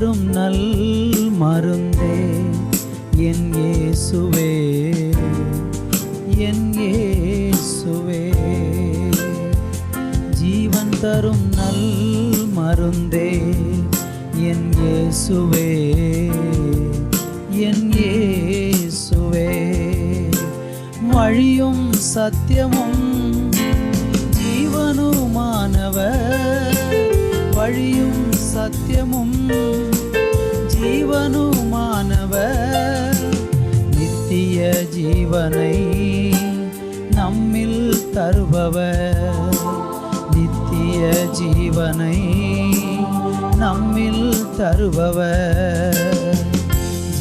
தரும் நல் மருந்தே என் இயேசுவே, என் இயேசுவே. ஜீவன் தரும் நல் மருந்தே என் இயேசுவே, என் இயேசுவே. வழியும் சத்தியமும் ஜீவனுமானவர், வழியும் சத்தியமும் ஜீவனுமானவர். நித்திய ஜீவனை நம்மில் தருபவர், நித்திய ஜீவனை நம்மில் தருபவர்.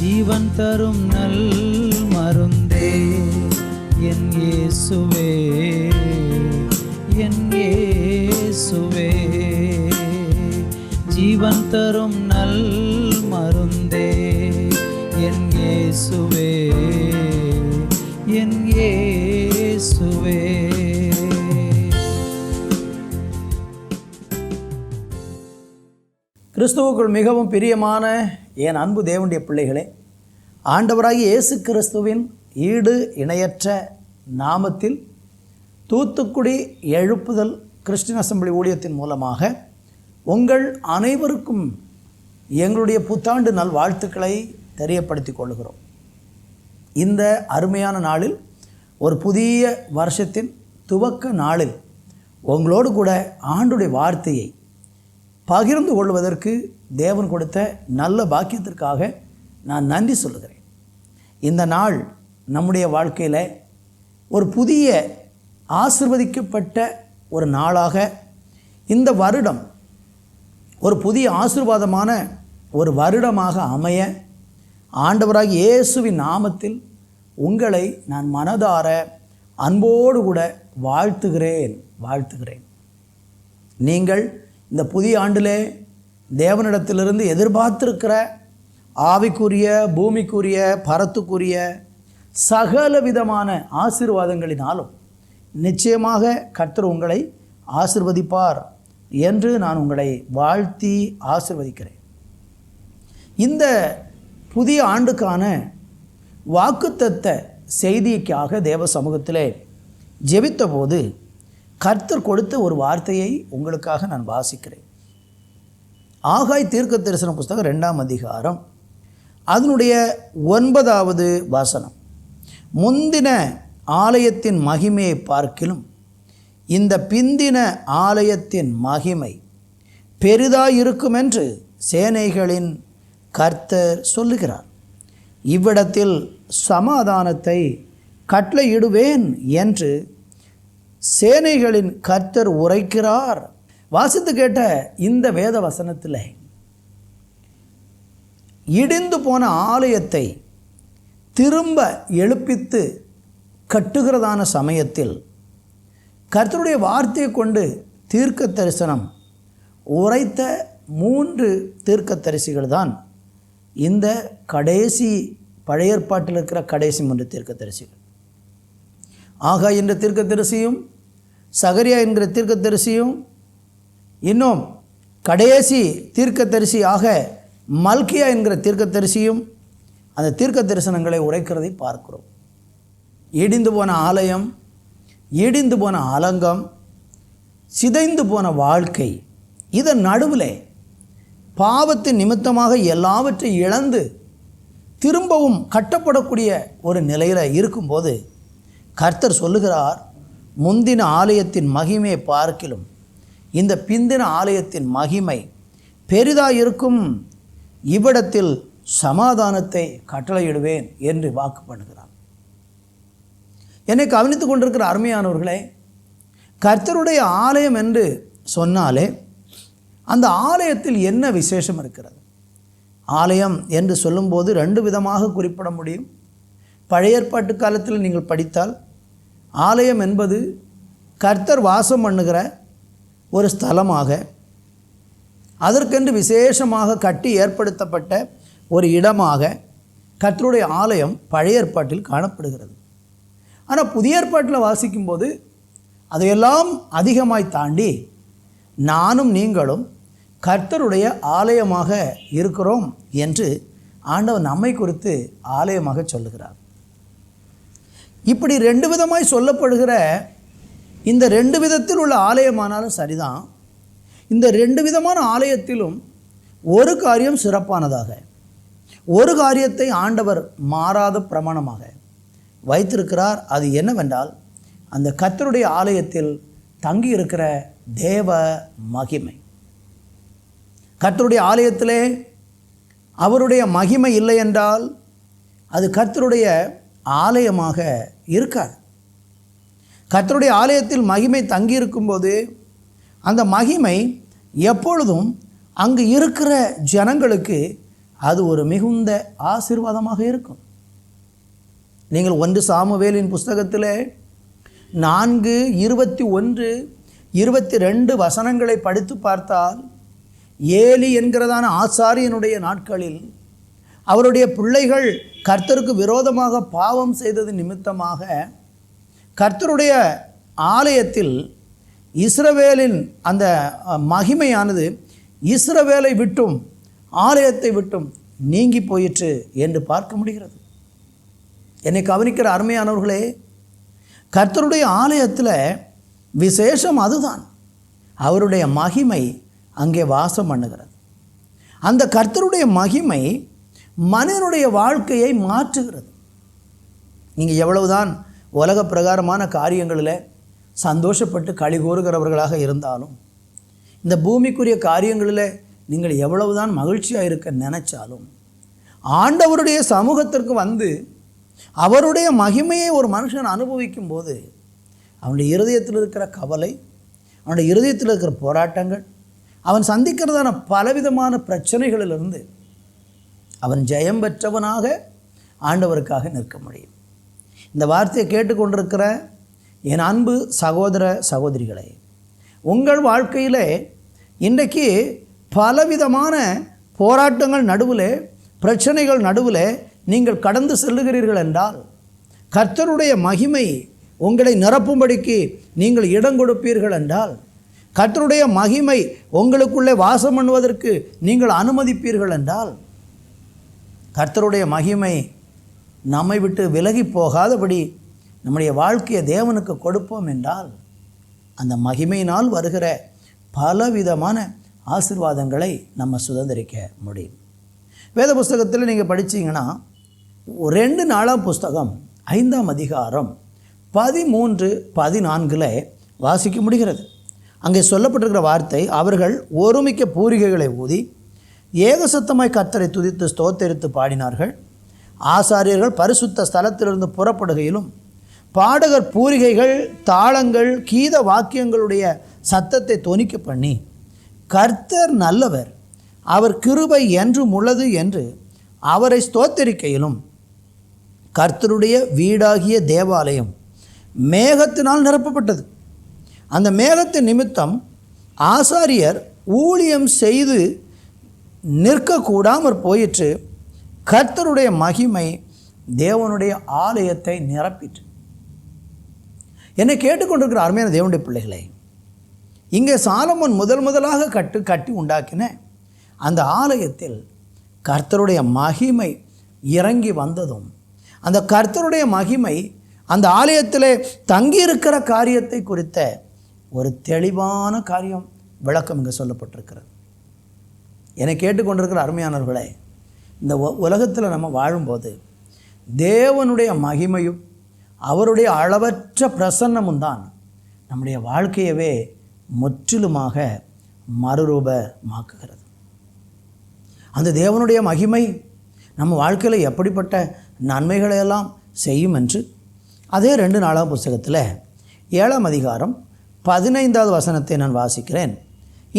ஜீவன் தரும் நல் மருந்தே என் இயேசுவே, என் இயேசுவே. ஜீவன் தரும் நல் மருந்தே என் இயேசுவே, என் இயேசுவே. கிறிஸ்துவுக்குள் மிகவும் பிரியமான என் அன்பு தேவனுடைய பிள்ளைகளே, ஆண்டவராகிய இயேசு கிறிஸ்துவின் ஈடு இணையற்ற நாமத்தில் தூத்துக்குடி எழுப்புதல் கிறிஸ்டியன் அசெம்பிளி ஊழியத்தின் மூலமாக உங்கள் அனைவருக்கும் எங்களுடைய புத்தாண்டு நல் வாழ்த்துக்களை தெரியப்படுத்திக் கொள்கிறோம். இந்த அருமையான நாளில், ஒரு புதிய வருஷத்தின் துவக்க நாளில் உங்களோடு கூட ஆண்டுடைய வார்த்தையை பகிர்ந்து கொள்வதற்கு தேவன் கொடுத்த நல்ல பாக்கியத்திற்காக நான் நன்றி சொல்லுகிறேன். இந்த நாள் நம்முடைய வாழ்க்கையில் ஒரு புதிய ஆசீர்வதிக்கப்பட்ட ஒரு நாளாக, இந்த வருடம் ஒரு புதிய ஆசீர்வாதமான ஒரு வருடமாக அமைய ஆண்டவராகிய இயேசுவின் நாமத்தில் உங்களை நான் மனதார அன்போடு கூட வாழ்த்துகிறேன். நீங்கள் இந்த புதிய ஆண்டிலே தேவனிடத்திலிருந்து எதிர்பார்த்திருக்கிற ஆவிக்குரிய, பூமிக்குரிய, பரத்துக்குரிய சகல விதமான ஆசீர்வாதங்களினாலும் நிச்சயமாக கர்த்தர் உங்களை ஆசீர்வதிப்பார் என்று நான் உங்களை வாழ்த்தி ஆசீர்வதிக்கிறேன். இந்த புதிய ஆண்டுக்கான வாக்குத்தத்த செய்திக்காக தேவ சமூகத்திலே ஜெபித்த போது கர்த்தர் கொடுத்த ஒரு வார்த்தையை உங்களுக்காக நான் வாசிக்கிறேன். ஆகாய் தீர்க்க தரிசன புஸ்தகம் 2ஆம் அதிகாரம் அதனுடைய 9வது வசனம். முந்தின ஆலயத்தின் மகிமையை பார்க்கிலும் இந்த பிந்தின ஆலயத்தின் மகிமை பெரிதாயிருக்கும் என்று சேனைகளின் கர்த்தர் சொல்லுகிறார். இவ்விடத்தில் சமாதானத்தை கட்டளையிடுவேன் என்று சேனைகளின் கர்த்தர் உரைக்கிறார். வாசித்து கேட்ட இந்த வேத வசனத்தில் இடிந்து போன ஆலயத்தை திரும்ப எழுப்பித்து கட்டுகிறதான சமயத்தில் கர்த்தருடைய வார்த்தையை கொண்டு தீர்க்க தரிசனம் உரைத்த 3 தீர்க்க தரிசிகள் தான் இந்த கடைசி பழைய ஏற்பாட்டில் இருக்கிற கடைசி 3 தீர்க்க தரிசிகள். ஆகாய் என்ற தீர்க்க தரிசியும், சகரியா என்கிற தீர்க்க தரிசியும், இன்னும் கடைசி தீர்க்க தரிசியாக மல்கியா என்கிற தீர்க்க தரிசியும் அந்த தீர்க்க தரிசனங்களை உரைக்கிறதை பார்க்கிறோம். இடிந்து போன ஆலயம், இடிந்து போன அலங்கம், சிதைந்து போன வாழ்க்கை, இதன் நடுவில் பாவத்தின் நிமித்தமாக எல்லாவற்றை இழந்து திரும்பவும் கட்டப்படக்கூடிய ஒரு நிலையில் இருக்கும்போது கர்த்தர் சொல்லுகிறார், முந்தின ஆலயத்தின் மகிமையை பார்க்கிலும் இந்த பிந்தின ஆலயத்தின் மகிமை பெரிதாயிருக்கும், இவ்விடத்தில் சமாதானத்தை கட்டளையிடுவேன் என்று வாக்கு பண்ணுகிறார். என்னை கவனித்து கொண்டிருக்கிற அருமையானவர்களே, கர்த்தருடைய ஆலயம் என்று சொன்னாலே அந்த ஆலயத்தில் என்ன விசேஷம் இருக்கிறது? ஆலயம் என்று சொல்லும்போது 2 விதமாக குறிப்பிட முடியும். பழைய ஏற்பாட்டு காலத்தில் நீங்கள் படித்தால் ஆலயம் என்பது கர்த்தர் வாசம் பண்ணுகிற ஒரு ஸ்தலமாக, அதற்கென்று விசேஷமாக கட்டி ஏற்படுத்தப்பட்ட ஒரு இடமாக கர்த்தருடைய ஆலயம் பழைய ஏற்பாட்டில் காணப்படுகிறது. ஆனால் புதிய ஏற்பாட்டில் வாசிக்கும்போது அதையெல்லாம் அதிகமாய் தாண்டி நானும் நீங்களும் கர்த்தருடைய ஆலயமாக இருக்கிறோம் என்று ஆண்டவர் நம்மை குறித்து ஆலயமாக சொல்லுகிறார். இப்படி ரெண்டு விதமாய் சொல்லப்படுகிற இந்த ரெண்டு விதத்தில் உள்ள ஆலயமானாலும் சரிதான். இந்த ரெண்டு விதமான ஆலயத்திலும் ஒரு காரியம் சிறப்பானதாக, ஒரு காரியத்தை ஆண்டவர் மாறாத பிரமாணமாக வைத்திருக்கிறார். அது என்னவென்றால், அந்த கர்த்தருடைய ஆலயத்தில் தங்கி இருக்கிற தேவ மகிமை. கர்த்தருடைய ஆலயத்திலே அவருடைய மகிமை இல்லை என்றால் அது கர்த்தருடைய ஆலயமாக இருக்காது. கர்த்தருடைய ஆலயத்தில் மகிமை தங்கியிருக்கும்போது அந்த மகிமை எப்பொழுதும் அங்கு இருக்கிற ஜனங்களுக்கு அது ஒரு மிகுந்த ஆசீர்வாதமாக இருக்கும். நீங்கள் 1 சாமுவேலின் புஸ்தகத்தில் 4:21-22 வசனங்களை படித்து பார்த்தால், ஏலி என்கிறதான ஆசாரியனுடைய நாட்களில் அவருடைய பிள்ளைகள் கர்த்தருக்கு விரோதமாக பாவம் செய்தது நிமித்தமாக கர்த்தருடைய ஆலயத்தில் இஸ்ரவேலின் அந்த மகிமையானது இஸ்ரவேலை விட்டும் ஆலயத்தை விட்டும் நீங்கி போயிற்று என்று பார்க்க முடிகிறது. என்னை கவனிக்கிற அருமையானவர்களே, கர்த்தருடைய ஆலயத்தில் விசேஷம் அதுதான், அவருடைய மகிமை அங்கே வாசம் பண்ணுகிறது. அந்த கர்த்தருடைய மகிமை மனிதனுடைய வாழ்க்கையை மாற்றுகிறது. நீங்கள் எவ்வளவுதான் உலக பிரகாரமான காரியங்களில் சந்தோஷப்பட்டு களி கூறுகிறவர்களாக இருந்தாலும், இந்த பூமிக்குரிய காரியங்களில் நீங்கள் எவ்வளவுதான் மகிழ்ச்சியாக இருக்க நினைச்சாலும், ஆண்டவருடைய சமூகத்திற்கு வந்து அவருடைய மகிமையை ஒரு மனுஷன் அனுபவிக்கும் போது அவனுடைய இருதயத்தில் இருக்கிற கவலை, அவனுடைய இருதயத்தில் இருக்கிற போராட்டங்கள், அவன் சந்திக்கிறதான பலவிதமான பிரச்சனைகளிலிருந்து அவன் ஜெயம் பெற்றவனாக ஆண்டவருக்காக நிற்க முடியும். இந்த வார்த்தையை கேட்டுக்கொண்டிருக்கிற என் அன்பு சகோதர சகோதரிகளே, உங்கள் வாழ்க்கையில் இன்றைக்கு பலவிதமான போராட்டங்கள் நடுவில், பிரச்சனைகள் நடுவில் நீங்கள் கடந்து செல்லுகிறீர்கள் என்றால், கர்த்தருடைய மகிமை உங்களை நிரப்பும்படிக்கு நீங்கள் இடம் கொடுப்பீர்கள் என்றால், கர்த்தருடைய மகிமை உங்களுக்குள்ளே வாசம் பண்ணுவதற்கு நீங்கள் அனுமதிப்பீர்கள் என்றால், கர்த்தருடைய மகிமை நம்மை விட்டு விலகி போகாதபடி நம்முடைய வாழ்க்கையை தேவனுக்கு கொடுப்போம் என்றால், அந்த மகிமையினால் வருகிற பலவிதமான ஆசீர்வாதங்களை நம்ம சுதந்திரிக்க முடியும். வேத புஸ்தகத்தில் நீங்கள் படித்தீங்கன்னா 2 நாளாம் புஸ்தகம் 5ஆம் அதிகாரம் 13-14 வாசிக்க முடிகிறது. அங்கே சொல்லப்பட்டிருக்கிற வார்த்தை, அவர்கள் ஒருமிக்க பூரிகைகளை ஊதி ஏகசத்தமாய் கர்த்தரை துதித்து ஸ்தோத்தரித்து பாடினார்கள். ஆசாரியர்கள் பரிசுத்த ஸ்தலத்திலிருந்து புறப்படுகையிலும் பாடகர் பூரிகைகள், தாளங்கள், கீத வாக்கியங்களுடைய சத்தத்தை தொனிக்க பண்ணி, கர்த்தர் நல்லவர், அவர் கிருபை என்றும் உள்ளது என்று அவரை ஸ்தோத்தரிக்கையிலும், கர்த்தருடைய வீடாகிய தேவாலயம் மேகத்தினால் நிரப்பப்பட்டது. அந்த மேகத்தின் நிமித்தம் ஆசாரியர் ஊழியம் செய்து நிற்கக்கூடாமற் போயிற்று. கர்த்தருடைய மகிமை தேவனுடைய ஆலயத்தை நிரப்பிற்று. என்னை கேட்டுக்கொண்டிருக்கிற அருமையான தேவனுடைய பிள்ளைகளை, இங்கே சாலமோன் முதலாக கட்டி உண்டாக்கின அந்த ஆலயத்தில் கர்த்தருடைய மகிமை இறங்கி வந்ததும், அந்த கர்த்தருடைய மகிமை அந்த ஆலயத்தில் தங்கியிருக்கிற காரியத்தை குறித்த ஒரு தெளிவான காரியம் விளக்கம் இங்கே சொல்லப்பட்டிருக்கிறது. என்னை கேட்டுக்கொண்டிருக்கிற அருமையானவர்களே, இந்த உலகத்தில் நம்ம வாழும்போது தேவனுடைய மகிமையும் அவருடைய அளவற்ற பிரசன்னமும் தான் நம்முடைய வாழ்க்கையவே முற்றிலுமாக மறுரூபமாக்குகிறது. அந்த தேவனுடைய மகிமை நம்ம வாழ்க்கையில் எப்படிப்பட்ட நன்மைகளையெல்லாம் செய்யும் என்று அதே 2 நாளாம் புஸ்தகத்தில் 7ஆம் அதிகாரம் 15வது வசனத்தை நான் வாசிக்கிறேன்.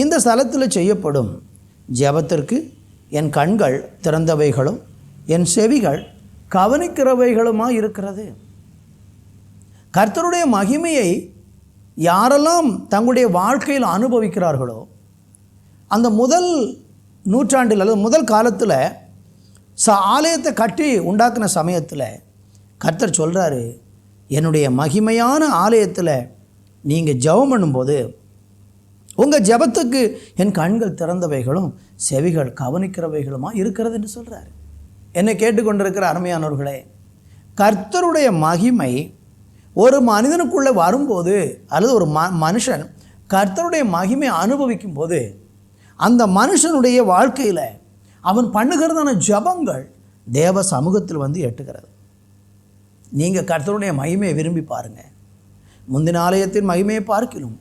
இந்த ஸ்தலத்தில் செய்யப்படும் ஜெபத்திற்கு என் கண்கள் திறந்தவைகளும் என் செவிகள் கவனிக்கிறவைகளுமாக இருக்கிறது. கர்த்தருடைய மகிமையை யாரெல்லாம் தங்களுடைய வாழ்க்கையில் அனுபவிக்கிறார்களோ, அந்த முதல் நூற்றாண்டில் அல்லது முதல் காலத்தில் ஆலயத்தை கட்டி உண்டாக்கின சமயத்தில் கர்த்தர் சொல்கிறாரு, என்னுடைய மகிமையான ஆலயத்தில் நீங்கள் ஜெபம் பண்ணும்போது உங்கள் ஜெபத்துக்கு என் கண்கள் திறந்தவைகளும் செவிகள் கவனிக்கிறவைகளுமா இருக்கிறது என்று சொல்கிறார். என்னை கேட்டுக்கொண்டிருக்கிற அருமையானவர்களே, கர்த்தருடைய மகிமை ஒரு மனிதனுக்குள்ளே வரும்போது, அல்லது ஒரு மனுஷன் கர்த்தருடைய மகிமை அனுபவிக்கும் போது, அந்த மனுஷனுடைய வாழ்க்கையில் அவன் பண்ணுகிறதான ஜபங்கள் தேவ சமூகத்தில் வந்து எட்டுகிறது. நீங்கள் கர்த்தருடைய மகிமையை விரும்பி பாருங்கள். முந்தின ஆலயத்தின் மகிமையை பார்க்கிலும்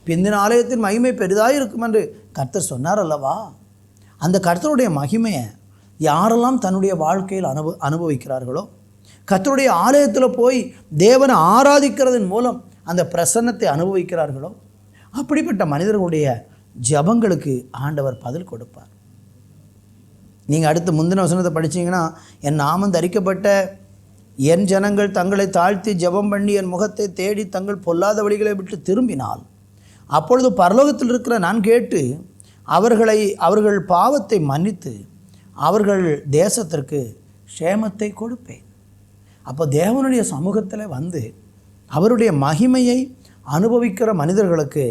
பிந்தின ஆலயத்தின் மகிமை பெரிதாக இருக்கும் என்று கர்த்தர் சொன்னார் அல்லவா? அந்த கர்த்தருடைய மகிமையை யாரெல்லாம் தன்னுடைய வாழ்க்கையில் அனுபவிக்கிறார்களோ, கர்த்தருடைய ஆலயத்தில் போய் தேவனை ஆராதிக்கிறதன் மூலம் அந்த பிரசன்னத்தை அனுபவிக்கிறார்களோ, அப்படிப்பட்ட மனிதர்களுடைய ஜபங்களுக்கு ஆண்டவர் பதில் கொடுப்பார். நீங்கள் அடுத்து முந்தின வசனத்தை படித்தீங்கன்னா, என் நாமம் தரிக்கப்பட்ட என் ஜனங்கள் தங்களை தாழ்த்தி ஜெபம் பண்ணி என் முகத்தை தேடி தங்கள் பொல்லாத வழிகளை விட்டு திரும்பினால், அப்பொழுது பரலோகத்தில் இருக்கிற நான் கேட்டு அவர்கள் பாவத்தை மன்னித்து அவர்கள் தேசத்திற்கு க்ஷேமத்தை கொடுப்பேன். அப்போ தேவனுடைய சமூகத்தில் வந்து அவருடைய மகிமையை அனுபவிக்கிற மனிதர்களுக்கு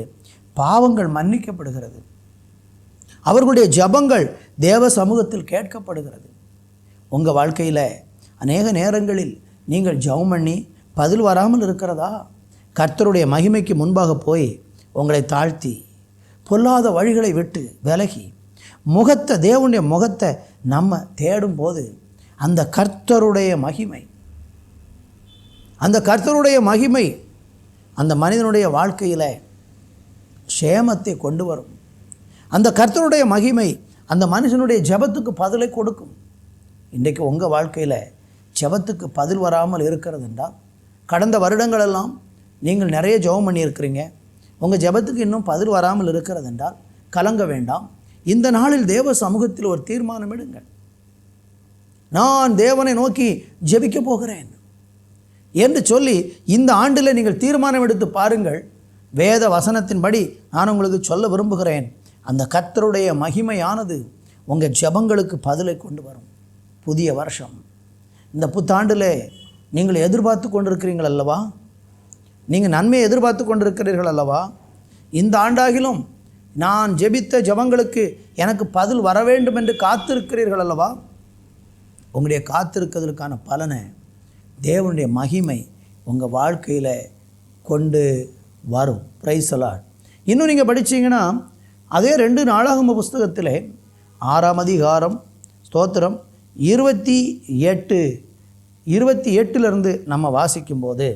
பாவங்கள் மன்னிக்கப்படுகிறது. அவர்களுடைய ஜபங்கள் தேவ சமூகத்தில் கேட்கப்படுகிறது. உங்கள் வாழ்க்கையில் அநேக நேரங்களில் நீங்கள் ஜெபம் பண்ணி பதில் வராமல் இருக்கிறதா? கர்த்தருடைய மகிமைக்கு முன்பாக போய் உங்களை தாழ்த்தி பொல்லாத வழிகளை விட்டு விலகி தேவனுடைய முகத்தை நம்ம தேடும்போது அந்த கர்த்தருடைய மகிமை அந்த மனிதனுடைய வாழ்க்கையில் க்ஷேமத்தை கொண்டு வரும். அந்த கர்த்தருடைய மகிமை அந்த மனுஷனுடைய ஜெபத்துக்கு பதிலை கொடுக்கும். இன்றைக்கு உங்கள் வாழ்க்கையில் ஜெபத்துக்கு பதில் வராமல் இருக்கிறது என்றால், கடந்த வருடங்களெல்லாம் நீங்கள் நிறைய ஜெபம் பண்ணியிருக்கிறீங்க, உங்கள் ஜெபத்துக்கு இன்னும் பதில் வராமல் இருக்கிறது என்றால் கலங்க வேண்டாம். இந்த நாளில் தேவ சமூகத்தில் ஒரு தீர்மானம் எடுங்கள். நான் தேவனை நோக்கி ஜெபிக்க போகிறேன் என்று சொல்லி இந்த ஆண்டில் நீங்கள் தீர்மானம் எடுத்து பாருங்கள். வேத வசனத்தின்படி நான் உங்களுக்கு சொல்ல விரும்புகிறேன், அந்த கர்த்தருடைய மகிமையானது உங்கள் ஜெபங்களுக்கு பதிலை கொண்டு வரும். புதிய வருஷம், இந்த புத்தாண்டில் நீங்கள் எதிர்பார்த்து கொண்டிருக்கிறீர்கள் அல்லவா? நீங்கள் நன்மையை எதிர்பார்த்து கொண்டிருக்கிறீர்கள் அல்லவா? இந்த ஆண்டாகிலும் நான் ஜெபித்த ஜெபங்களுக்கு எனக்கு பதில் வர வேண்டும் என்று காத்திருக்கிறீர்கள் அல்லவா? உங்களுடைய காத்திருக்கிறதுக்கான பலனை தேவனுடைய மகிமை உங்கள் வாழ்க்கையில் கொண்டு வரும். Praise the Lord. இன்னும் நீங்கள் படித்தீங்கன்னா, அதே 2 நாளாகம புஸ்தகத்தில் 6ஆம் அதிகாரம் ஸ்தோத்திரம் 28 நம்ம வாசிக்கும்போது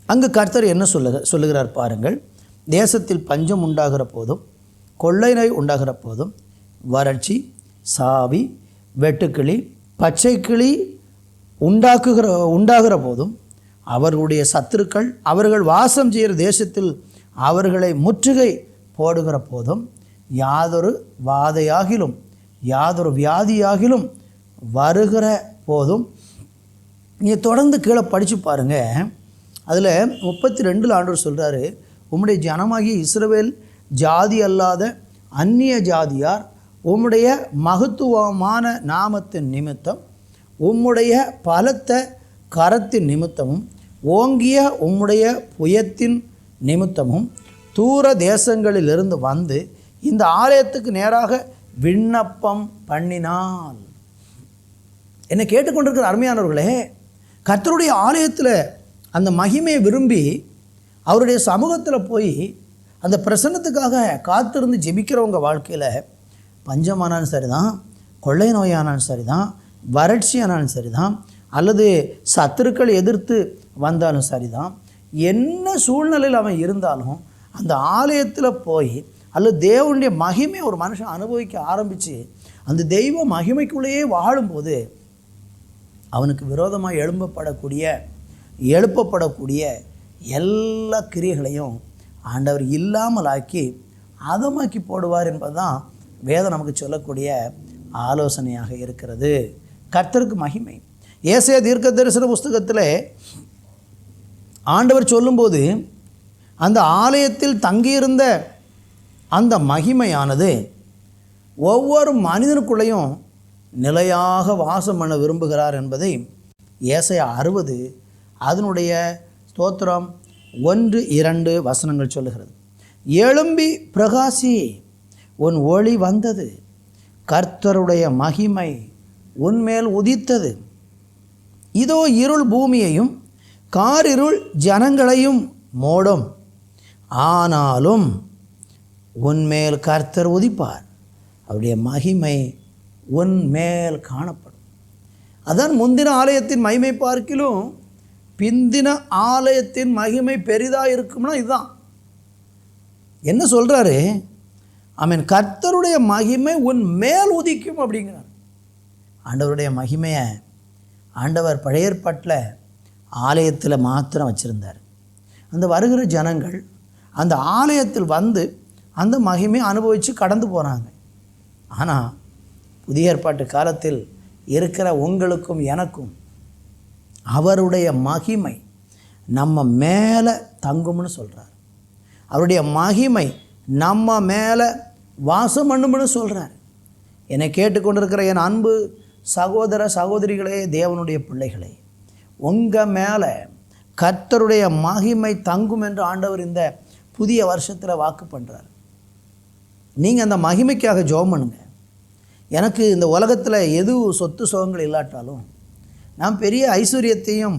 அங்கு கர்த்தர் என்ன சொல்லுகிறார் பாருங்கள். தேசத்தில் பஞ்சம் உண்டாகிற போதும், கொள்ளை நோய் உண்டாகிற போதும், வறட்சி, சாவி, வெட்டுக்கிளி, பச்சைக்கிளி உண்டாகிற போதும், அவர்களுடைய சத்துருக்கள் அவர்கள் வாசம் செய்கிற தேசத்தில் அவர்களை முற்றுகை போடுகிற போதும், யாதொரு வாதையாகிலும் யாதொரு வியாதியாகிலும் வருகிற போதும். நீங்கள் தொடர்ந்து கீழே படித்து பாருங்கள். அதில் 32 ஆண்டவர் சொல்கிறாரு, உம்முடைய ஜனமாகிய இஸ்ரவேல் ஜாதி அல்லாத அந்நிய ஜாதியார் உம்முடைய மகத்துவமான நாமத்தின் நிமித்தம், உம்முடைய பலத்த கரத்தின் நிமித்தமும், ஓங்கிய உம்முடைய புயத்தின் நிமித்தமும் தூர தேசங்களிலிருந்து வந்து இந்த ஆலயத்துக்கு நேராக விண்ணப்பம் பண்ணினால். என்னை கேட்டுக்கொண்டிருக்கிற அருமையானவர்களே, கர்த்தருடைய ஆலயத்தில் அந்த மகிமையை விரும்பி அவருடைய சமூகத்தில் போய் அந்த பிரசன்னத்துக்காக காத்திருந்து ஜெபிக்கிறவங்க வாழ்க்கையில் பஞ்சமானாலும் சரிதான், கொள்ளை நோயானாலும் சரிதான், வறட்சியானாலும் சரிதான், அல்லது சத்துருக்கள் எதிர்த்து வந்தாலும் சரிதான், என்ன சூழ்நிலையில் அவன் இருந்தாலும் அந்த ஆலயத்தில் போய் அல்லது தேவனுடைய மகிமை ஒரு மனுஷன் அனுபவிக்க ஆரம்பித்து அந்த தெய்வ மகிமைக்குள்ளேயே வாழும்போது அவனுக்கு விரோதமாக எழுப்பப்படக்கூடிய எல்லா கிரியைகளையும் ஆண்டவர் இல்லாமலாக்கி அதமாக்கி போடுவார் என்பதுதான் வேதம் நமக்கு சொல்லக்கூடிய ஆலோசனையாக இருக்கிறது. கர்த்தருக்கு மகிமை. ஏசாயா தீர்க்க தரிசன புஸ்தகத்தில் ஆண்டவர் சொல்லும்போது அந்த ஆலயத்தில் தங்கியிருந்த அந்த மகிமையானது ஒவ்வொரு மனிதனுக்குள்ளேயும் நிலையாக வாசம் பண்ண விரும்புகிறார் என்பதை ஏசாயா 60 அதனுடைய ஸ்தோத்திரம் 1-2 வசனங்கள் சொல்லுகிறது. எழும்பி பிரகாசி, உன் ஒளி வந்தது, கர்த்தருடைய மகிமை உன்மேல் உதித்தது. இதோ இருள் பூமியையும் காரிருள் ஜனங்களையும் மூடும், ஆனாலும் உன்மேல் கர்த்தர் உதிப்பார், அவருடைய மகிமை உன்மேல் காணப்படும். அதான் முந்தின ஆலயத்தின் மகிமை பார்க்கிலும் பிந்தின ஆலயத்தின் மகிமை பெரிதாக இருக்கும்னா இதுதான். என்ன சொல்கிறாரு? ஆமென். கர்த்தருடைய மகிமை உன் மேல் உதிக்கும் அப்படிங்கிறார். ஆண்டவருடைய மகிமையை ஆண்டவர் பழைய ஏற்பாட்டில் ஆலயத்தில் மாத்திரம் வச்சுருந்தார். அந்த வருகிற ஜனங்கள் அந்த ஆலயத்தில் வந்து அந்த மகிமையை அனுபவித்து கடந்து போனாங்க. ஆனால் புதிய ஏற்பாட்டு காலத்தில் இருக்கிற உங்களுக்கும் எனக்கும் அவருடைய மகிமை நம்ம மேலே தங்கும்னு சொல்கிறார். அவருடைய மகிமை நம்ம மேலே வாசம் பண்ணும்னு சொல்கிறார். என்னை கேட்டுக்கொண்டிருக்கிற என் அன்பு சகோதர சகோதரிகளே, தேவனுடைய பிள்ளைகளே, உங்கள் மேலே கர்த்தருடைய மகிமை தங்கும் என்று ஆண்டவர் இந்த புதிய வருஷத்தில் வாக்கு பண்ணுறார். நீங்கள் அந்த மகிமைக்காக ஜெபம் பண்ணுங்க. எனக்கு இந்த உலகத்தில் எது சொத்து சுகங்கள் இல்லாட்டாலும், நான் பெரிய ஐஸ்வர்யத்தையும்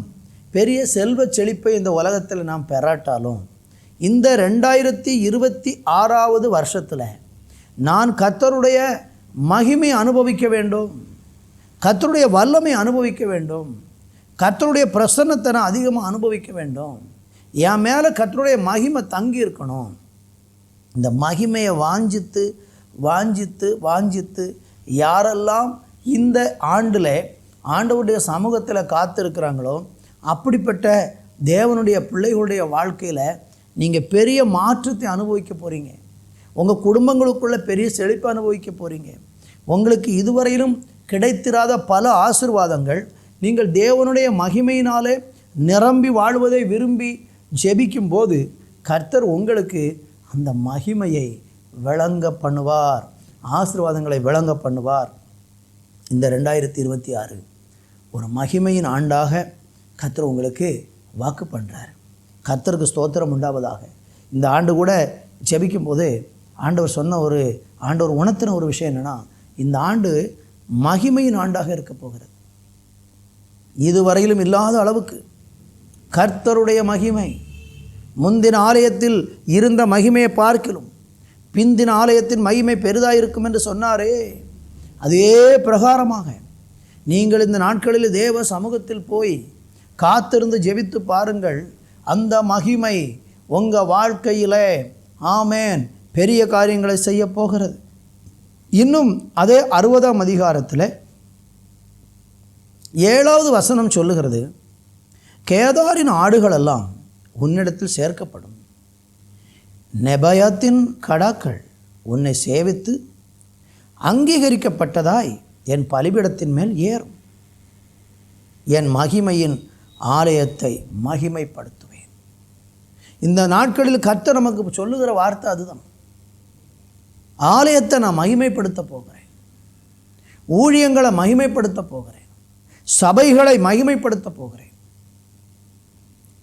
பெரிய செல்வ செழிப்பை இந்த உலகத்தில் நாம் பெறாட்டாலும், இந்த 2026 வருஷத்தில் நான் கர்த்தருடைய மகிமை அனுபவிக்க வேண்டும், கர்த்தருடைய வல்லமை அனுபவிக்க வேண்டும், கர்த்தருடைய பிரசன்னத்தை நான் அதிகமாக அனுபவிக்க வேண்டும், என் மேலே கர்த்தருடைய மகிமை தங்கி இருக்கணும். இந்த மகிமையை வாஞ்சித்து வாஞ்சித்து வாஞ்சித்து யாரெல்லாம் இந்த ஆண்டில் ஆண்டவருடைய சமூகத்தில் காத்திருக்கிறாங்களோ, அப்படிப்பட்ட தேவனுடைய பிள்ளைகளுடைய வாழ்க்கையில் நீங்கள் பெரிய மாற்றத்தை அனுபவிக்க போகிறீங்க. உங்கள் குடும்பங்களுக்குள்ள பெரிய செழிப்பை அனுபவிக்க போகிறீங்க. உங்களுக்கு இதுவரையிலும் கிடைத்திராத பல ஆசீர்வாதங்கள் நீங்கள் தேவனுடைய மகிமையினாலே நிரம்பி வாழ்வதை விரும்பி ஜெபிக்கும் போது கர்த்தர் உங்களுக்கு அந்த மகிமையை விளங்க பண்ணுவார், ஆசீர்வாதங்களை விளங்க பண்ணுவார். இந்த 2026 ஒரு மகிமையின் ஆண்டாக கர்த்தர் உங்களுக்கு வாக்கு பண்ணுறார். கர்த்தருக்கு ஸ்தோத்திரம் உண்டாவதாக. இந்த ஆண்டு கூட ஜெபிக்கும் போது ஆண்டவர் உணர்த்தின ஒரு விஷயம் என்னென்னா, இந்த ஆண்டு மகிமையின் ஆண்டாக இருக்க போகிறது. இதுவரையிலும் இல்லாத அளவுக்கு கர்த்தருடைய மகிமை முந்தின ஆலயத்தில் இருந்த மகிமையை பார்க்கிலும் பிந்தின ஆலயத்தின் மகிமை பெரிதாக இருக்கும் என்று சொன்னாரே, அதே பிரகாரமாக நீங்கள் இந்த நாட்களில் தேவ சமூகத்தில் போய் காத்திருந்து ஜெபித்து பாருங்கள். அந்த மகிமை உங்கள் வாழ்க்கையில் ஆமேன் பெரிய காரியங்களை செய்ய போகிறது. இன்னும் அதே 60ஆம் அதிகாரத்தில் 7வது வசனம் சொல்லுகிறது, கேதாரின் ஆடுகளெல்லாம் உன்னிடத்தில் சேர்க்கப்படும், நெபாயத்தின் கடாக்கள் உன்னை சேவித்து அங்கீகரிக்கப்பட்டதாய் என் பலிபீடத்தின் மேல் ஏறும், என் மகிமையின் ஆலயத்தை மகிமைப்படுத்துவேன். இந்த நாட்களில் கர்த்தர் நமக்கு சொல்லுகிற வார்த்தை அதுதான். ஆலயத்தை நான் மகிமைப்படுத்த போகிறேன், ஊழியங்களை மகிமைப்படுத்த போகிறேன், சபைகளை மகிமைப்படுத்த போகிறேன்.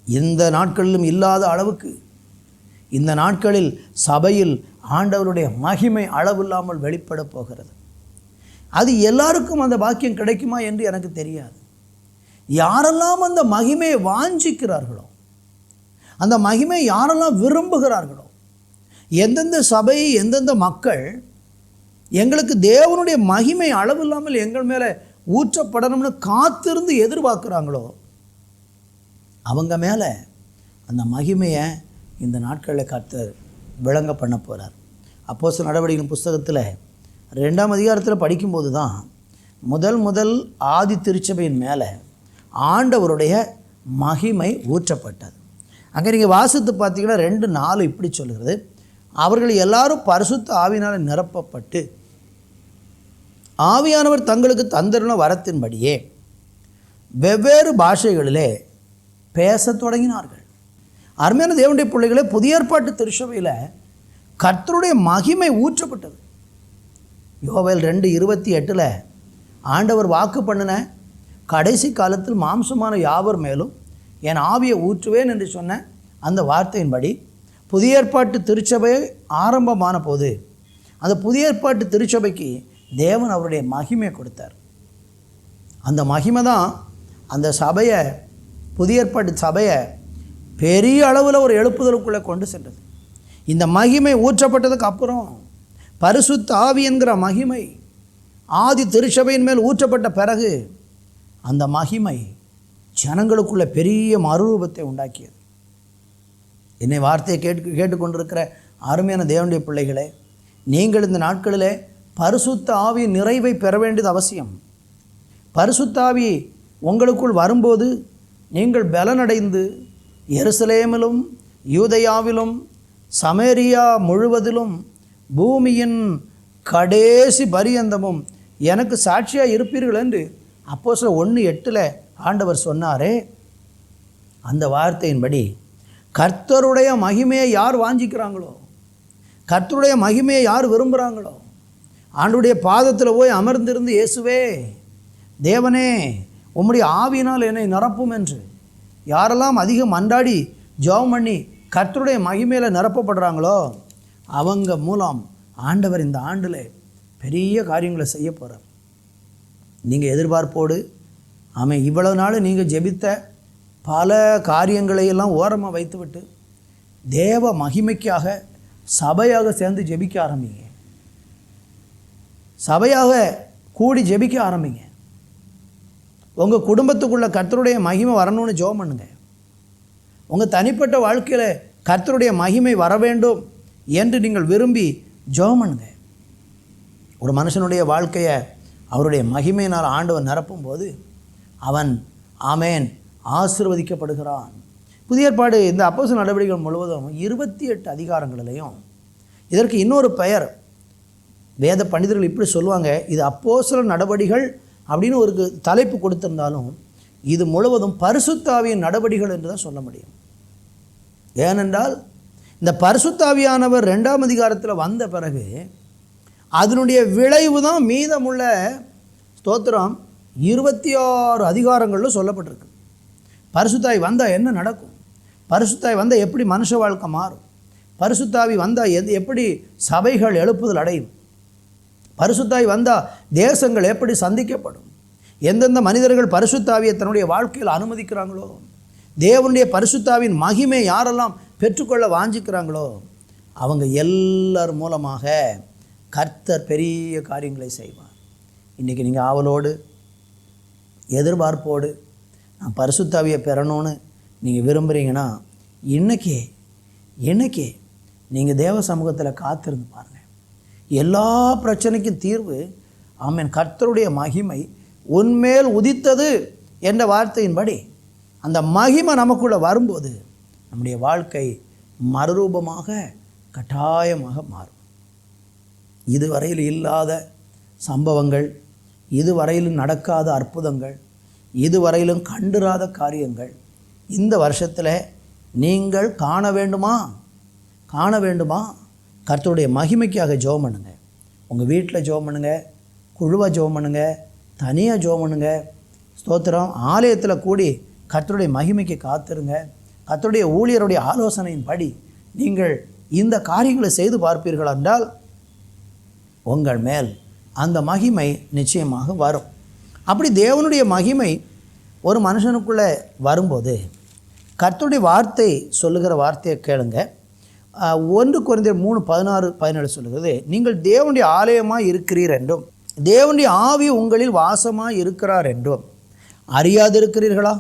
இந்த நாட்களிலும் இல்லாத அளவுக்கு இந்த நாட்களில் சபையில் ஆண்டவருடைய மகிமை அளவில்லாமல் வெளிப்பட போகிறது. அது எல்லாருக்கும் அந்த பாக்கியம் கிடைக்குமா என்று எனக்கு தெரியாது. யாரெல்லாம் அந்த மகிமையை வாஞ்சிக்கிறார்களோ, அந்த மகிமை யாரெல்லாம் விரும்புகிறார்களோ, எந்தெந்த சபை எந்தெந்த மக்கள் எங்களுக்கு தேவனுடைய மகிமை அளவில்லாமல் எங்கள் மேலே ஊற்றப்படணும்னு காத்திருந்து எதிர்பார்க்குறாங்களோ, அவங்க மேலே அந்த மகிமையை இந்த நாட்களில் கர்த்தர் விளங்க பண்ண போகிறார். அப்போஸ்தலர் நடவடிக்கைகளின் புஸ்தகத்தில் 2ஆம் அதிகாரத்தில் படிக்கும்போது தான் முதல் ஆதி திருச்சபையின் மேலே ஆண்டவருடைய மகிமை ஊற்றப்பட்டது. அங்கே நீங்கள் வாசித்து பார்த்தீங்கன்னா 2:4 இப்படி சொல்கிறது, அவர்கள் எல்லாரும் பரிசுத்த ஆவியினால் நிரப்பப்பட்டு ஆவியானவர் தங்களுக்கு தந்திருந்த வரத்தின்படியே வெவ்வேறு பாஷைகளிலே பேசத் தொடங்கினார்கள். அருமையான தேவனுடைய பிள்ளைகளே, புதிய ஏற்பாட்டு திருச்சபையில் கர்த்தருடைய மகிமை ஊற்றப்பட்டது. யோவேல் 2:28 ஆண்டவர் வாக்கு பண்ணின கடைசி காலத்தில் மாம்சமான யாவர் மேலும் என் ஆவியை ஊற்றுவேன் என்று சொன்ன அந்த வார்த்தையின்படி புதிய ஏற்பாட்டு திருச்சபை ஆரம்பமான போது அந்த புதிய ஏற்பாட்டு திருச்சபைக்கு தேவன் அவருடைய மகிமையை கொடுத்தார். அந்த மகிமை தான் அந்த சபையை, புதிய ஏற்பாட்டு சபையை பெரிய அளவில் ஒரு எழுப்புதலுக்குள்ளே கொண்டு சென்றது. இந்த மகிமை ஊற்றப்பட்டதுக்கு அப்புறம் பரிசுத்த ஆவி என்கிற மகிமை ஆதி திருச்சபையின் மேல் ஊற்றப்பட்ட பிறகு அந்த மகிமை ஜனங்களுக்குள்ள பெரிய மறுரூபத்தை உண்டாக்கியது. என்னை வார்த்தையை கேட்டுக்கொண்டிருக்கிற அருமையான தேவனுடைய பிள்ளைகளே, நீங்கள் இந்த நாட்களிலே பரிசுத்த ஆவியின் நிறைவை பெற வேண்டியது அவசியம். பரிசுத்த ஆவி உங்களுக்குள் வரும்போது நீங்கள் பலனடைந்து எருசலேமிலும் யூதேயாவிலும் சமேரியா முழுவதிலும் பூமியின் கடைசி பரியந்தமும் எனக்கு சாட்சியாக இருப்பீர்கள் என்று அப்போஸ்தலர் 1:8 ஆண்டவர் சொன்னாரே. அந்த வார்த்தையின்படி கர்த்தருடைய மகிமையை யார் வாஞ்சிக்கிறாங்களோ, கர்த்தருடைய மகிமையை யார் விரும்புகிறாங்களோ, ஆண்டுடைய பாதத்தில் போய் அமர்ந்திருந்து இயேசுவே தேவனே உம்முடைய ஆவியினால் என்னை நிரப்பும் என்று யாரெல்லாம் அதிகம் அண்டாடி ஜெபம் பண்ணி கர்த்தருடைய மகிமையில் நிரப்பப்படுறாங்களோ அவங்க மூலம் ஆண்டவர் இந்த ஆண்டில் பெரிய காரியங்களை செய்ய போகிறார். நீங்கள் எதிர்பார்ப்போடு ஆமாம் இவ்வளவு நாள் நீங்கள் ஜெபித்த பல காரியங்களையெல்லாம் ஓரமாக வைத்துவிட்டு தேவ மகிமைக்காக சபையாக சேர்ந்து ஜெபிக்க ஆரம்பிங்க. சபையாக கூடி ஜெபிக்க ஆரம்பிங்க. உங்கள் குடும்பத்துக்குள்ள கர்த்தருடைய மகிமை வரணும்னு ஜெபம் பண்ணுங்க. உங்கள் தனிப்பட்ட வாழ்க்கையில் கர்த்தருடைய மகிமை வர வேண்டும் என்று நீங்கள் விரும்பி ஜெபம் பண்ணுங்க. ஒரு மனுஷனுடைய வாழ்க்கையை அவருடைய மகிமையினால் ஆண்டவர் நிரப்பும்போது அவன் ஆமேன் ஆசீர்வதிக்கப்படுகிறான். புதிய ஏற்பாடு இந்த அப்போஸ்தலர் நடவடிக்கைகள் முழுவதும் 28 அதிகாரங்களிலையும் இதற்கு இன்னொரு பெயர் வேத பண்டிதர்கள் இப்படி சொல்லுவாங்க, இது அப்போஸ்தலர் நடவடிக்கைகள் அப்படின்னு ஒரு தலைப்பு கொடுத்திருந்தாலும் இது முழுவதும் பரிசுத்த ஆவியின் நடவடிக்கைகள் என்று தான் சொல்ல முடியும். ஏனென்றால் இந்த பரிசுத்த ஆவியானவர் 2ஆம் அதிகாரத்தில் வந்த பிறகு அதனுடைய விளைவு தான் மீதமுள்ள ஸ்தோத்திரம் 26 அதிகாரங்களில் சொல்லப்பட்டிருக்கு. பரிசுத்தாவி வந்தால் என்ன நடக்கும், பரிசுத்தாவி வந்தால் எப்படி மனுஷ வாழ்க்கை மாறும், பரிசுத்தாவி வந்தால் எப்படி சபைகள் எழுப்புதல் அடையும், பரிசுத்தாவி வந்தால் தேசங்கள் எப்படி சந்திக்கப்படும், எந்தெந்த மனிதர்கள் பரிசுத்தாவியை தன்னுடைய வாழ்க்கையில் அனுமதிக்கிறாங்களோ, தேவனுடைய பரிசுத்தாவின் மகிமை யாரெல்லாம் பெற்றுக்கொள்ள வாஞ்சிக்கிறாங்களோ அவங்க எல்லார் மூலமாக கர்த்தர் பெரிய காரியங்களை செய்வார். இன்றைக்கி நீங்கள் ஆவலோடு எதிர்பார்ப்போடு நான் பரிசுத்தாவியை பெறணும்னு நீங்கள் விரும்புகிறீங்கன்னா இன்னைக்கே நீங்கள் தேவ சமூகத்தில் காத்திருந்து பாருங்கள். எல்லா பிரச்சனைக்கும் தீர்வு ஆமென் கர்த்தருடைய மகிமை உன்மேல் உதித்தது என்ற வார்த்தையின்படி அந்த மகிமை நமக்குள்ளே வரும்போது நம்முடைய வாழ்க்கை மறுரூபமாக கட்டாயமாக மாறும். இதுவரையில் இல்லாத சம்பவங்கள், இதுவரையிலும் நடக்காத அற்புதங்கள், இதுவரையிலும் கண்டிராத காரியங்கள் இந்த வருஷத்தில் நீங்கள் காண வேண்டுமா கர்த்தருடைய மகிமைக்காக ஜெபம் பண்ணுங்க. உங்கள் வீட்டில் ஜெபம் பண்ணுங்க, குழுவாக ஜெபம் பண்ணுங்க, தனியாக ஜெபம் பண்ணுங்க. ஸ்தோத்திரம். ஆலயத்தில் கூடி கர்த்தருடைய மகிமைக்கு காத்திருங்க. கர்த்தருடைய ஊழியருடைய ஆலோசனையின்படி நீங்கள் இந்த காரியங்களை செய்து பார்ப்பீர்கள் என்றால் உங்கள் மேல் அந்த மகிமை நிச்சயமாக வரும். அப்படி தேவனுடைய மகிமை ஒரு மனுஷனுக்குள்ளே வரும்போது கர்த்தருடைய வார்த்தை சொல்லுகிற வார்த்தையை கேளுங்க. 1 கொரிந்தியர் 3:16-17 சொல்லுகிறது, நீங்கள் தேவனுடைய ஆலயமாக இருக்கிறீர் என்றும் தேவனுடைய ஆவி உங்களில் வாசமாக இருக்கிறார் என்றும் அறியாதிருக்கிறீர்களா?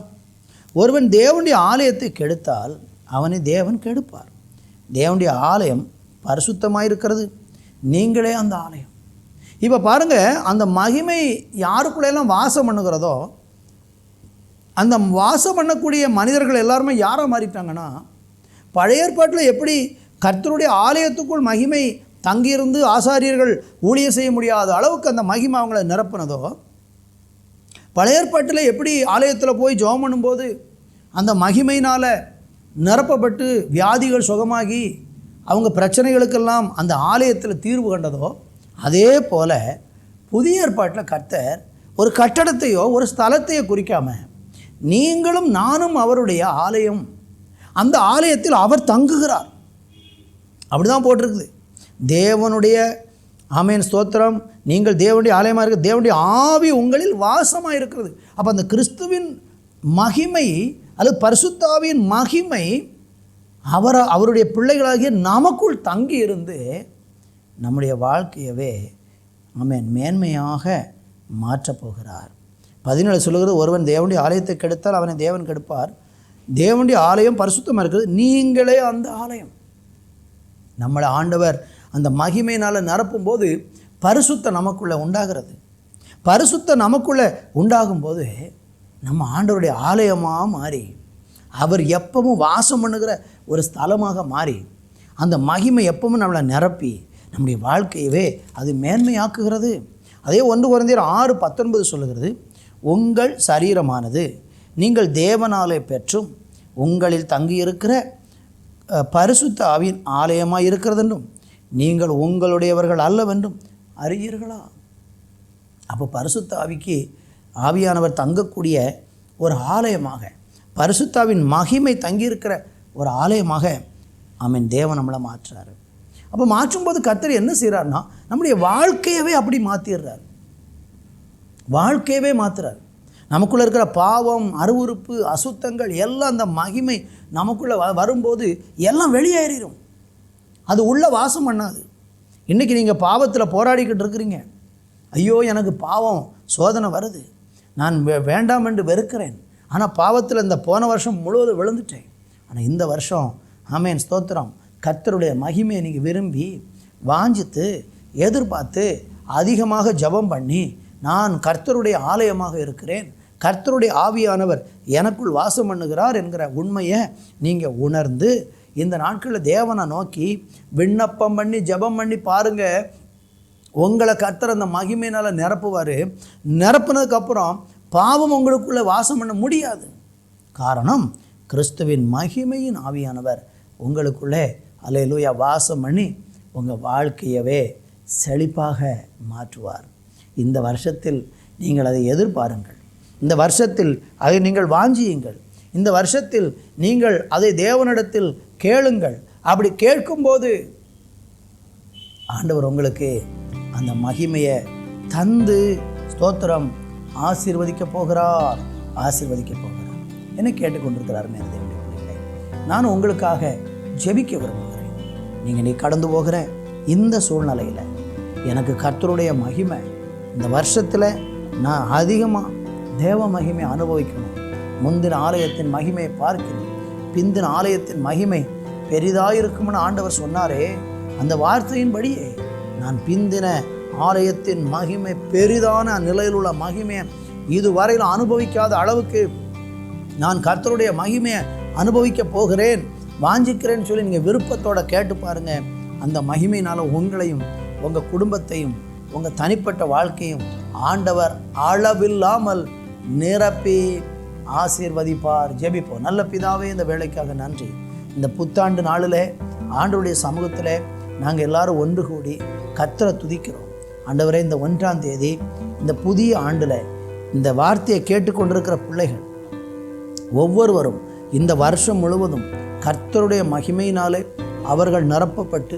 ஒருவன் தேவனுடைய ஆலயத்தை கெடுத்தால் அவனை தேவன் கெடுப்பார். தேவனுடைய ஆலயம் பரிசுத்தமாக இருக்கிறது, நீங்களே அந்த ஆலயம். இப்போ பாருங்கள், அந்த மகிமை யாருக்குள்ளெல்லாம் வாசம் பண்ணுகிறதோ அந்த வாசம் பண்ணக்கூடிய மனிதர்கள் எல்லாருமே யாராக மாறிட்டாங்கன்னா, பழைய ஏற்பாட்டில் எப்படி கர்த்தருடைய ஆலயத்துக்குள் மகிமை தங்கியிருந்து ஆசாரியர்கள் ஊழியம் செய்ய முடியாத அளவுக்கு அந்த மகிமை அவங்கள நிரப்புனதோ, பழைய ஏற்பாட்டில் எப்படி ஆலயத்தில் போய் ஜெபம் பண்ணும்போது அந்த மகிமையினால் நிரப்பப்பட்டு வியாதிகள் சுகமாகி அவங்க பிரச்சனைகளுக்கெல்லாம் அந்த ஆலயத்தில் தீர்வு கண்டதோ, அதே போல் புதிய ஏற்பாட்டில் கர்த்தர் ஒரு கட்டடத்தையோ ஒரு ஸ்தலத்தையோ குறிக்காமல் நீங்களும் நானும் அவருடைய ஆலயம், அந்த ஆலயத்தில் அவர் தங்குகிறார். அப்படிதான் போட்டிருக்குது. தேவனுடைய ஆமென் ஸ்தோத்திரம், நீங்கள் தேவனுடைய ஆலயமாக இருக்க, தேவனுடைய ஆவி உங்களில் வாசமாக இருக்கிறது. அப்போ அந்த கிறிஸ்துவின் மகிமை அல்லது பரிசுத்த ஆவியின் மகிமை அவருடைய பிள்ளைகளாகிய நமக்குள் தங்கி இருந்து நம்முடைய வாழ்க்கையவே ஆமென் மேன்மையாக மாற்றப் போகிறார். 17 சொல்லுகிறது, ஒருவன் தேவனுடைய ஆலயத்தை கெடுத்தால் அவனை தேவன் கெடுப்பார். தேவனுடைய ஆலயம் பரிசுத்தமாக இருக்கிறது, நீங்களே அந்த ஆலயம். நம்மளை ஆண்டவர் அந்த மகிமையினால் நிரப்பும்போது பரிசுத்த நமக்குள்ளே உண்டாகிறது. பரிசுத்த நமக்குள்ளே உண்டாகும்போது நம்ம ஆண்டவருடைய ஆலயமாக மாறி அவர் எப்பவும் வாசம் பண்ணுகிற ஒரு ஸ்தலமாக மாறி அந்த மகிமை எப்பவும் நம்மளை நிரப்பி நம்முடைய வாழ்க்கையவே அது மேன்மையாக்குகிறது. அதே 1 கொரிந்தியர் 6:19 சொல்லுகிறது, உங்கள் சரீரமானது நீங்கள் தேவனாலே பெற்றும் உங்களில் தங்கியிருக்கிற பரிசுத்த ஆவியின் ஆலயமாக இருக்கிறது என்றும் நீங்கள் உங்களுடையவர்கள் அல்லவென்றும் அறியீர்களா? அப்போ பரிசுத்த ஆவிக்கு ஆவியானவர் தங்கக்கூடிய ஒரு ஆலயமாக, பரிசுத்தாவின் மகிமை தங்கியிருக்கிற ஒரு ஆலயமாக ஆமென் தேவன் நம்மளை மாற்றுறாரு. அப்போ மாற்றும்போது கர்த்தர் என்ன செய்கிறார்னா நம்முடைய வாழ்க்கையவே அப்படி மாற்றிடுறார். வாழ்க்கையவே மாற்றுறார். நமக்குள்ளே இருக்கிற பாவம், அருவருப்பு, அசுத்தங்கள் எல்லாம் அந்த மகிமை நமக்குள்ளே வரும்போது எல்லாம் வெளியேறிடும். அது உள்ளே வாசம் பண்ணாது. இன்றைக்கி நீங்கள் பாவத்தில் போராடிக்கிட்டு இருக்கிறீங்க. ஐயோ எனக்கு பாவம் சோதனை வருது, நான் வேண்டாம் என்று வெறுக்கிறேன். ஆனால் பாவத்தில் இந்த போன வருஷம் முழுவதும் விழுந்துட்டேன். ஆனால் இந்த வருஷம் ஆமென் ஸ்தோத்திரம் கர்த்தருடைய மகிமையை நீங்கள் விரும்பி வாஞ்சித்து எதிர்பார்த்து அதிகமாக ஜெபம் பண்ணி நான் கர்த்தருடைய ஆலயமாக இருக்கிறேன், கர்த்தருடைய ஆவியானவர் எனக்குள் வாசம் பண்ணுகிறார் என்கிற உண்மையை நீங்கள் உணர்ந்து இந்த நாட்களில் தேவனை நோக்கி விண்ணப்பம் பண்ணி ஜெபம் பண்ணி பாருங்கள். உங்களை கர்த்தர் அந்த மகிமையினால் நிரப்புவார். நிரப்புனதுக்கப்புறம் பாவம் உங்களுக்குள்ளே வாசம் பண்ண முடியாது. காரணம், கிறிஸ்துவின் மகிமையின் ஆவியானவர் உங்களுக்குள்ளே அல்லேலூயா வாசம் பண்ணி உங்கள் வாழ்க்கையவே செழிப்பாக மாற்றுவார். இந்த வருஷத்தில் நீங்கள் அதை எதிர்பாருங்கள். இந்த வருஷத்தில் அதை நீங்கள் வாஞ்சியுங்கள். இந்த வருஷத்தில் நீங்கள் அதை தேவனிடத்தில் கேளுங்கள். அப்படி கேட்கும்போது ஆண்டவர் உங்களுக்கு அந்த மகிமையை தந்து ஸ்தோத்திரம் ஆசீர்வதிக்க போகிறார். என்னை கேட்டுக்கொண்டிருக்கிறார் தேவனுடைய பிள்ளைகளை, நான் உங்களுக்காக ஜெபிக்க விரும்புகிறேன். நீ கடந்து போகிற இந்த சூழ்நிலையில் எனக்கு கர்த்தருடைய மகிமை இந்த வருஷத்தில் நான் அதிகமாக தேவ மகிமை அனுபவிக்கணும். முந்தின ஆலயத்தின் மகிமையை பார்க்கணும், பிந்தின ஆலயத்தின் மகிமை பெரிதாயிருக்கும்னு ஆண்டவர் சொன்னாரே, அந்த வார்த்தையின்படியே நான் பிந்தின ஆலயத்தின் மகிமை பெரிதான நிலையில் உள்ள மகிமையை இதுவரையில் அனுபவிக்காத அளவுக்கு நான் கர்த்தருடைய மகிமையை அனுபவிக்க போகிறேன், வாஞ்சிக்கிறேன்னு சொல்லி நீங்கள் விருப்பத்தோடு கேட்டு பாருங்கள். அந்த மகிமையினால் உங்களையும் உங்கள் குடும்பத்தையும் உங்கள் தனிப்பட்ட வாழ்க்கையும் ஆண்டவர் அளவில்லாமல் நிரப்பி ஆசீர்வதிப்பார். ஜெபிப்போம். நல்ல பிதாவே, இந்த வேலைக்காக நன்றி. இந்த புத்தாண்டு நாளில் ஆண்டவருடைய சமூகத்தில் நாங்கள் எல்லாரும் ஒன்று கூடி கர்த்தரை துதிக்கிறோம். ஆண்டவரே, இந்த 1ஆம் தேதி இந்த புதிய ஆண்டில் இந்த வார்த்தையை கேட்டுக்கொண்டிருக்கிற பிள்ளைகள் ஒவ்வொருவரும் இந்த வருஷம் முழுவதும் கர்த்தருடைய மகிமையினாலே அவர்கள் நிரப்பப்பட்டு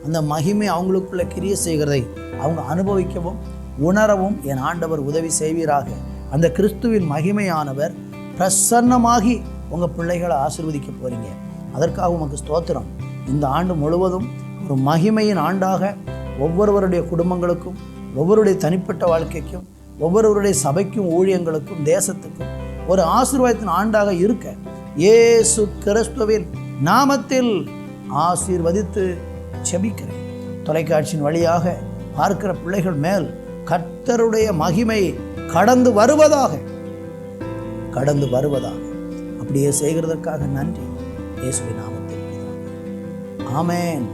அந்த மகிமை அவங்களுக்குள்ள கிரியை செய்கிறதை அவங்க அனுபவிக்கவும் உணரவும் என் ஆண்டவர் உதவி செய்வீராக. அந்த கிறிஸ்துவின் மகிமையானவர் பிரசன்னமாகி உங்கள் பிள்ளைகளை ஆசீர்வதிக்க போகிறீங்க. அதற்காக உமக்கு ஸ்தோத்திரம். இந்த ஆண்டு முழுவதும் ஒரு மகிமையின் ஆண்டாக ஒவ்வொருவருடைய குடும்பங்களுக்கும், ஒவ்வொருடைய தனிப்பட்ட வாழ்க்கைக்கும், ஒவ்வொருவருடைய சபைக்கும், ஊழியங்களுக்கும், தேசத்துக்கும் ஒரு ஆசீர்வாதத்தின் ஆண்டாக இருக்க இயேசு கிறிஸ்துவின் நாமத்தில் ஆசீர்வதித்து செபிக்கிறேன். தொலைக்காட்சியின் வழியாக பார்க்கிற பிள்ளைகள் மேல் கர்த்தருடைய மகிமை கடந்து வருவதாக அப்படியே செய்கிறதற்காக நன்றி. இயேசுவின் நாமத்தில். ஆமென்.